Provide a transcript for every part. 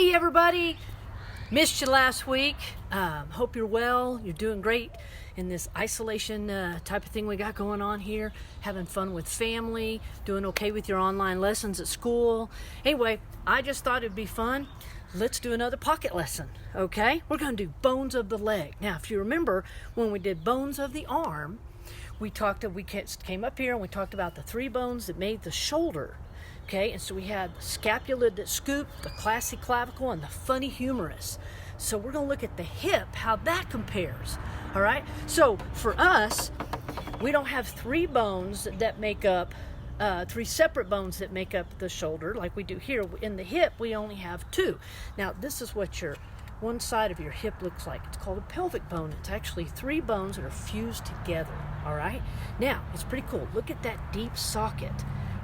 Hey everybody, missed you last week. Hope you're well. You're doing great in this isolation type of thing we got going on here. Having fun with family, doing okay with your online lessons at school. Anyway, I just thought it'd be fun. Let's do another pocket lesson, okay? We're gonna do bones of the leg. Now, if you remember when we did bones of the arm, we came up here and we talked about the three bones that made the shoulder. Okay, and so we had the scapula that scooped, the classic clavicle, and the funny humerus. So we're going to look at the hip, how that compares. All right, so for us, we don't have three bones that make up, three separate bones that make up the shoulder like we do here. In the hip, we only have two. Now, this is what one side of your hip looks like. It's called a pelvic bone. It's actually three bones that are fused together. All right, now it's pretty cool. Look at that deep socket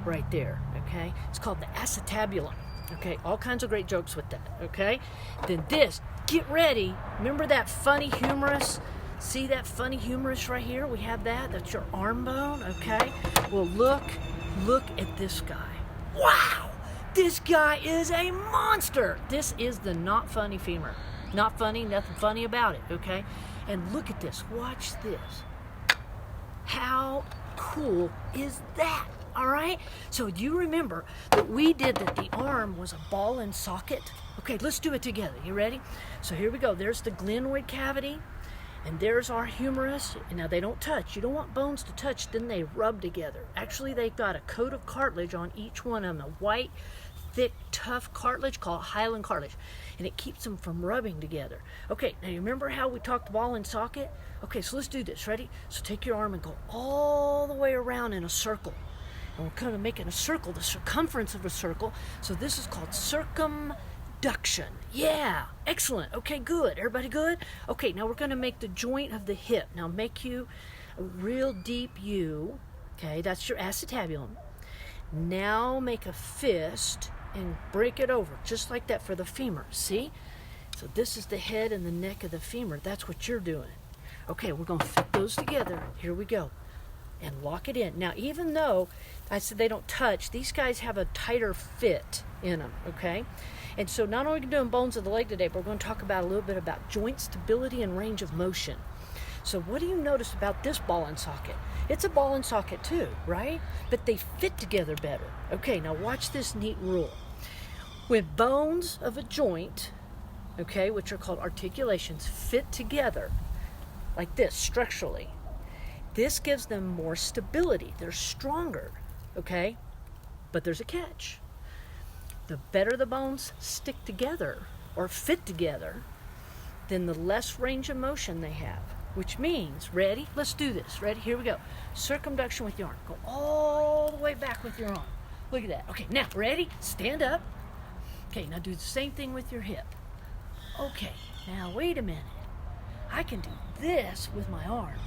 right there, okay? It's called the acetabulum, okay? All kinds of great jokes with that, okay? Then this, get ready. Remember that funny humerus? See that funny humerus right here? We have that. That's your arm bone, okay? Well, look at this guy. Wow! This guy is a monster. This is the not funny femur. Not funny, nothing funny about it, okay? And look at this. Watch this. How cool is that? All right, so do you remember that we did that the arm was a ball and socket? Okay, let's do it together. You ready? So here we go. There's the glenoid cavity, and there's our humerus. And now they don't touch. You don't want bones to touch, then they rub together. Actually, they've got a coat of cartilage on each one of them, a white, thick, tough cartilage called hyaline cartilage, and it keeps them from rubbing together. Okay, now you remember how we talked ball and socket? Okay, so let's do this. Ready? So take your arm and go all the way around in a circle. And we're kind of making a circle, the circumference of a circle. So this is called circumduction. Yeah, excellent. Okay, good. Everybody good? Okay, now we're going to make the joint of the hip. Now make you a real deep U. Okay, that's your acetabulum. Now make a fist and break it over, just like that for the femur. See? So this is the head and the neck of the femur. That's what you're doing. Okay, we're going to fit those together. Here we go. And lock it in. Now, even though I said they don't touch, these guys have a tighter fit in them, okay? And so not only are we doing bones of the leg today, but we're going to talk about a little bit about joint stability and range of motion. So what do you notice about this ball and socket? It's a ball and socket too, right? But they fit together better. Okay, now watch this neat rule. When bones of a joint, okay, which are called articulations, fit together like this structurally, this gives them more stability. They're stronger, okay? But there's a catch. The better the bones stick together or fit together, then the less range of motion they have. Which means, ready? Let's do this. Ready? Here we go. Circumduction with your arm. Go all the way back with your arm. Look at that. Okay, now, ready? Stand up. Okay, now do the same thing with your hip. Okay, now wait a minute. I can do this with my arm.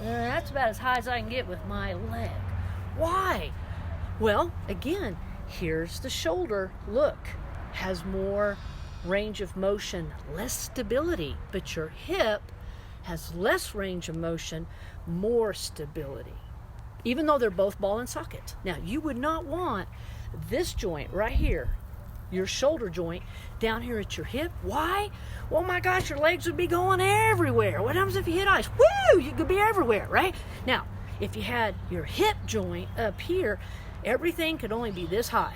That's about as high as I can get with my leg. Why? Well, again, here's the shoulder. Look, has more range of motion, less stability, but your hip has less range of motion, more stability, even though they're both ball and socket. Now, you would not want this joint right here, your shoulder joint, down here at your hip. Why? Well, my gosh, your legs would be going everywhere. What happens if you hit ice? Woo! You could be everywhere, right? Now, if you had your hip joint up here, everything could only be this high.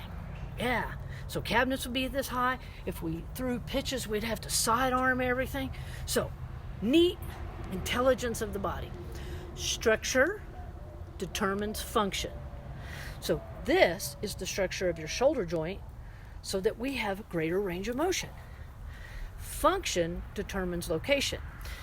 Yeah. So cabinets would be this high. If we threw pitches, we'd have to sidearm everything. So, neat intelligence of the body. Structure determines function. So this is the structure of your shoulder joint so that we have greater range of motion. Function determines location.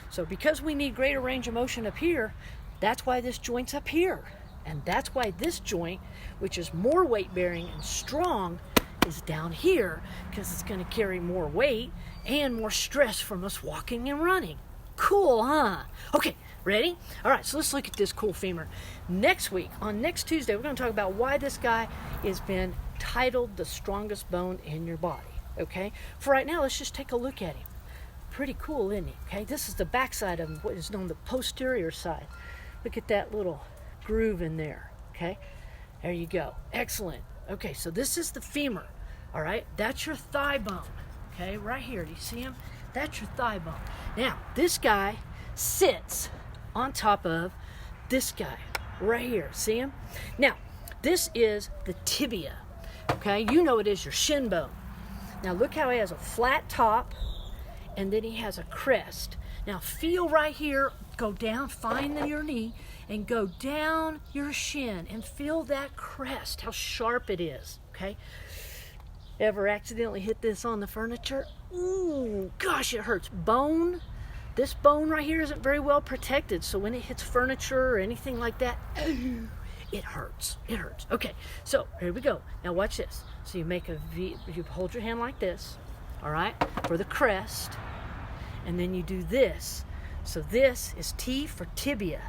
So because we need greater range of motion up here, that's why this joint's up here. And that's why this joint, which is more weight bearing and strong, is down here, because it's going to carry more weight and more stress from us walking and running. Cool, huh? Okay, ready? All right, so let's look at this cool femur. Next week, on next Tuesday, we're going to talk about why this guy has been titled the strongest bone in your body, okay? For right now, let's just take a look at him. Pretty cool, isn't he? Okay, this is the back side of him, what is known the posterior side. Look at that little groove in there, okay? There you go. Excellent. Okay, so this is the femur, all right? That's your thigh bone, Okay, right here. Do you see him? That's your thigh bone. Now, this guy sits on top of this guy right here. See him? Now, this is the tibia. Okay, you know it is your shin bone. Now, look how he has a flat top, and then he has a crest. Now, feel right here. Go down, find your knee, and go down your shin, and feel that crest, how sharp it is. Okay? Ever accidentally hit this on the furniture? Ooh, gosh, it hurts. Bone, this bone right here isn't very well protected, so when it hits furniture or anything like that, it hurts. It hurts. Okay, so here we go. Now watch this. So you make a V, you hold your hand like this, all right, for the crest, and then you do this. So this is T for tibia,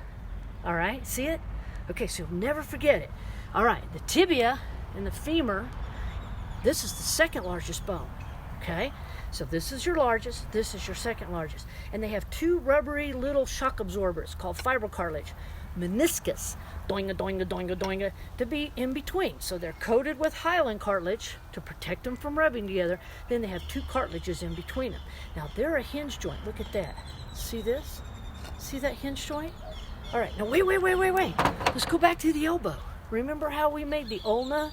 all right? See it? Okay, so you'll never forget it. All right, the tibia and the femur, this is the second largest bone, okay? So this is your largest, this is your second largest. And they have two rubbery little shock absorbers called fibrocartilage, meniscus, doinga, doinga, doinga, doinga, to be in between. So they're coated with hyaline cartilage to protect them from rubbing together. Then they have two cartilages in between them. Now they're a hinge joint, look at that. See this? See that hinge joint? All right, now wait. Let's go back to the elbow. Remember how we made the ulna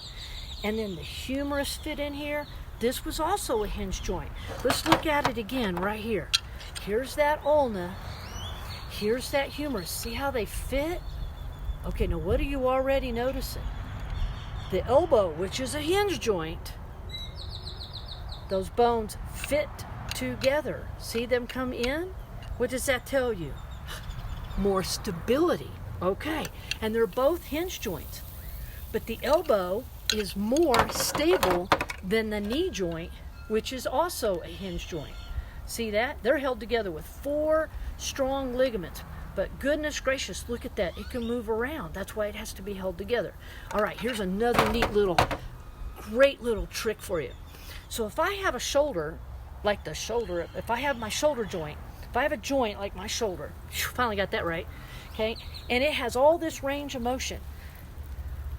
and then the humerus fit in here? This was also a hinge joint. Let's look at it again right here. Here's that ulna. Here's that humerus. See how they fit? Okay, now what are you already noticing? The elbow, which is a hinge joint, those bones fit together. See them come in? What does that tell you? More stability. Okay, and they're both hinge joints. But the elbow is more stable than the knee joint, which is also a hinge joint. See that? They're held together with 4 strong ligaments. But goodness gracious, look at that. It can move around. That's why it has to be held together. All right, here's another neat little, great little trick for you. So if I have a shoulder, like the shoulder, if I have my shoulder joint, if I have a joint like my shoulder, finally got that right, okay, and it has all this range of motion,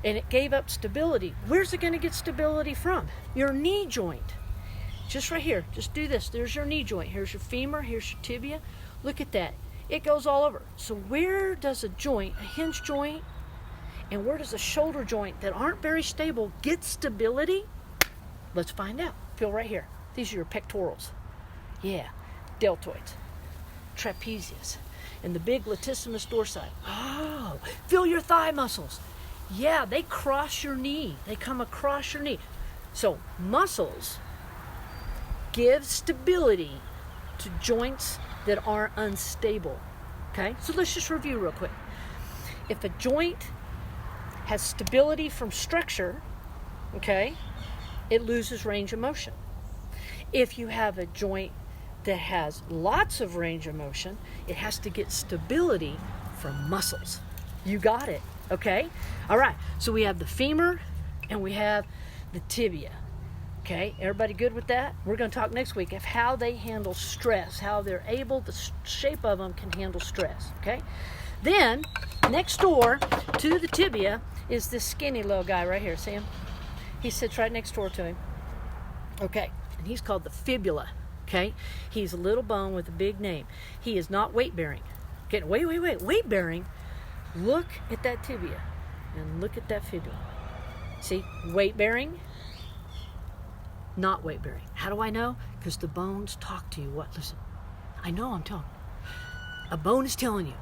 and it gave up stability, where's it going to get stability from? Your knee joint. Just right here. Just do this. There's your knee joint. Here's your femur. Here's your tibia. Look at that. It goes all over. So where does a joint, a hinge joint, and where does a shoulder joint that aren't very stable get stability? Let's find out. Feel right here. These are your pectorals. Yeah. Deltoids. Trapezius. And the big latissimus dorsi. Oh, feel your thigh muscles. Yeah, they cross your knee. They come across your knee. So muscles give stability to joints that are unstable. Okay, so let's just review real quick. If a joint has stability from structure, okay, it loses range of motion. If you have a joint that has lots of range of motion, it has to get stability from muscles. You got it, okay? All right, so we have the femur and we have the tibia. Okay, everybody good with that? We're going to talk next week of how they handle stress, how they're able, the shape of them can handle stress, okay? Then, next door to the tibia is this skinny little guy right here, see him? He sits right next door to him. Okay, and he's called the fibula, okay? He's a little bone with a big name. He is not weight-bearing. Okay, wait, weight-bearing? Look at that tibia and look at that fibula. See, weight-bearing, not weight-bearing. How do I know? Because the bones talk to you. What? Listen, I know I'm telling you. A bone is telling you,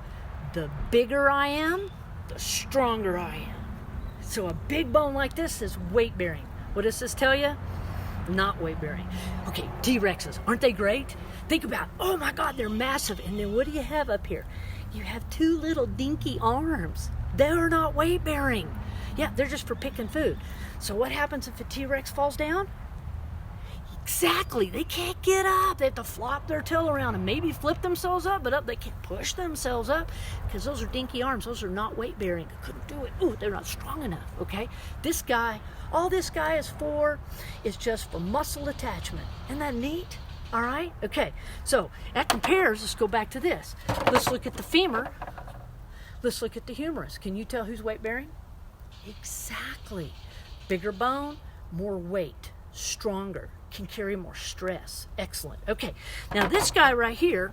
the bigger I am, the stronger I am. So a big bone like this is weight-bearing. What does this tell you? Not weight-bearing. Okay, T-Rexes, aren't they great? Think about, oh my God, they're massive. And then what do you have up here? You have 2 little dinky arms. They're not weight-bearing. Yeah, they're just for picking food. So what happens if a T-Rex falls down? Exactly, they can't get up. They have to flop their tail around and maybe flip themselves up, but up they can't push themselves up because those are dinky arms. Those are not weight-bearing. They couldn't do it. Ooh, they're not strong enough, okay? This guy, all this guy is for is just for muscle attachment. Isn't that neat? All right? Okay, so that compares. Let's go back to this. Let's look at the femur. Let's look at the humerus. Can you tell who's weight-bearing? Exactly. Bigger bone, more weight, stronger. can carry more stress. Excellent. Okay, now this guy right here,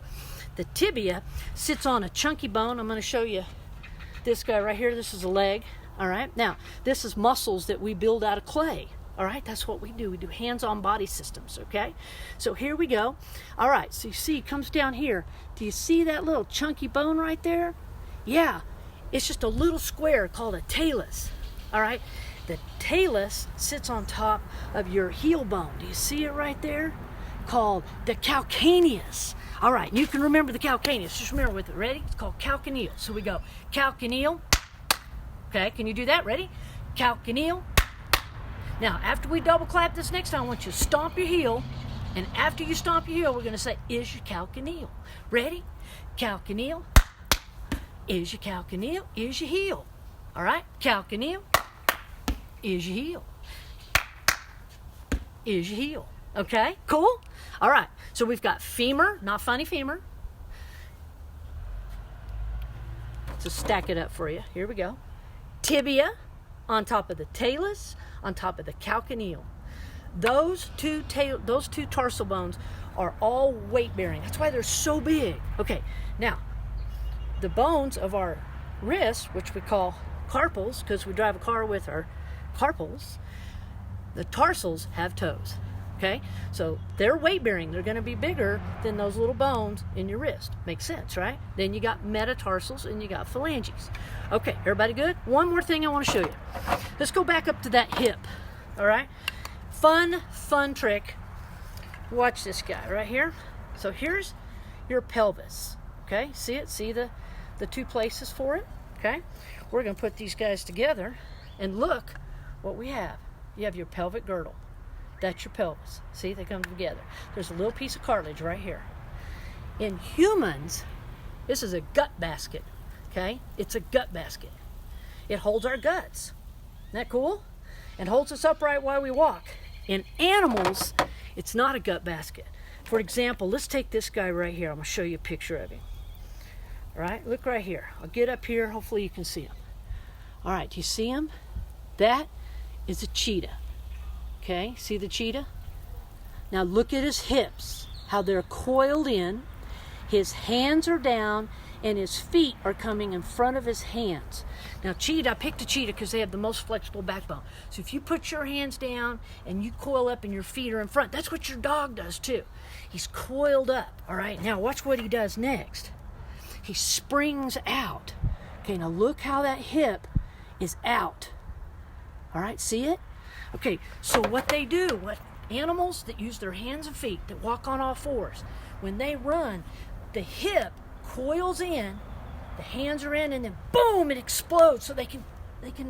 the tibia, sits on a chunky bone. I'm going to show you this guy right here. This is a leg. All right, now this is muscles that we build out of clay. All right, that's what we do. We do hands-on body systems, okay? So here we go. All right, so you see it comes down here. Do you see that little chunky bone right there? Yeah, it's just a little square called a talus. All right, the talus sits on top of your heel bone. Do you see it right there? Called the calcaneus. All right, you can remember the calcaneus. Just remember with it. Ready? It's called calcaneal. So we go calcaneal. Okay, can you do that? Ready? Calcaneal. Now, after we double clap this next time, I want you to stomp your heel. And after you stomp your heel, we're going to say, is your calcaneal. Ready? Calcaneal. Is your calcaneal. Is your heel. All right? Calcaneal. Is your heel. Is your heel. Okay? Cool? All right. So we've got femur, not funny femur. So stack it up for you. Here we go. Tibia on top of the talus, on top of the calcaneal. Those two tarsal bones are all weight bearing. That's why they're so big. Okay, now the bones of our wrists, which we call carpals, because we drive a car with our carpals, the tarsals have toes. Okay, so they're weight bearing. They're going to be bigger than those little bones in your wrist. Makes sense, right? Then you got metatarsals and you got phalanges. Okay, everybody good? One more thing I want to show you. Let's go back up to that hip. All right, fun trick. Watch this guy right here. So here's your pelvis. Okay, see it? See the two places for it? Okay, we're going to put these guys together and look what we have. You have your pelvic girdle. That's your pelvis. See, they come together. There's a little piece of cartilage right here. In humans, this is a gut basket, okay? It's a gut basket. It holds our guts. Isn't that cool? And holds us upright while we walk. In animals, it's not a gut basket. For example, let's take this guy right here. I'm going to show you a picture of him. All right, look right here. I'll get up here. Hopefully you can see him. All right, do you see him? That is a cheetah. Okay, see the cheetah? Now look at his hips, how they're coiled in. His hands are down and his feet are coming in front of his hands. Now cheetah, I picked a cheetah because they have the most flexible backbone. So if you put your hands down and you coil up and your feet are in front, that's what your dog does too. He's coiled up, all right? Now watch what he does next. He springs out. Okay, now look how that hip is out. All right, see it? Okay, so what they do, what animals that use their hands and feet, that walk on all fours, when they run, the hip coils in, the hands are in, and then boom, it explodes. So they can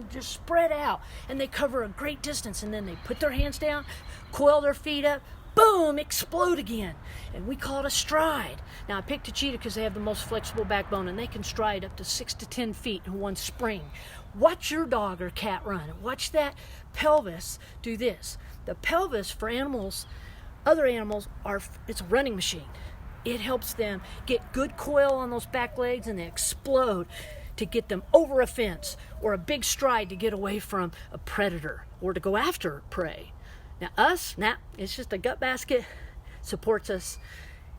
just spread out, and they cover a great distance, and then they put their hands down, coil their feet up, boom, explode again. And we call it a stride. Now, I picked a cheetah because they have the most flexible backbone, and they can stride up to 6 to 10 feet in one spring. Watch your dog or cat run, and watch that pelvis do this. The pelvis for animals, other animals, it's a running machine. It helps them get good coil on those back legs, and they explode to get them over a fence, or a big stride to get away from a predator or to go after prey. Now it's just a gut basket, supports us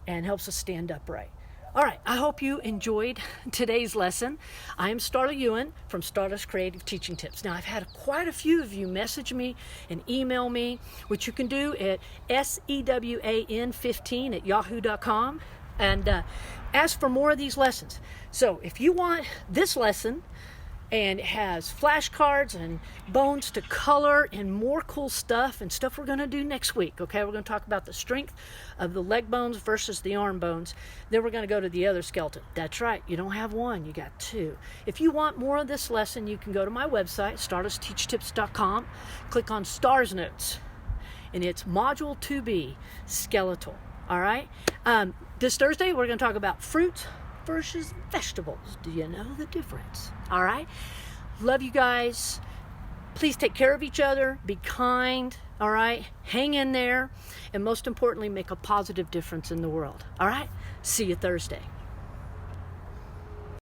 and helps us stand upright. All right, I hope you enjoyed today's lesson. I am Starla Ewan from Stardust Creative Teaching Tips. Now, I've had quite a few of you message me and email me, which you can do at sewan15@yahoo.com, and ask for more of these lessons. So if you want this lesson, and it has flashcards and bones to color and more cool stuff and stuff we're going to do next week. Okay, we're going to talk about the strength of the leg bones versus the arm bones. Then we're going to go to the other skeleton. That's right, you don't have one, you got two. If you want more of this lesson, you can go to my website, stardustteachtips.com, click on Stars Notes, and it's Module 2B, Skeletal. All right, this Thursday we're going to talk about fruits versus vegetables. Do you know the difference? All right. Love you guys. Please take care of each other. Be kind. All right. Hang in there. And most importantly, make a positive difference in the world. All right. See you Thursday.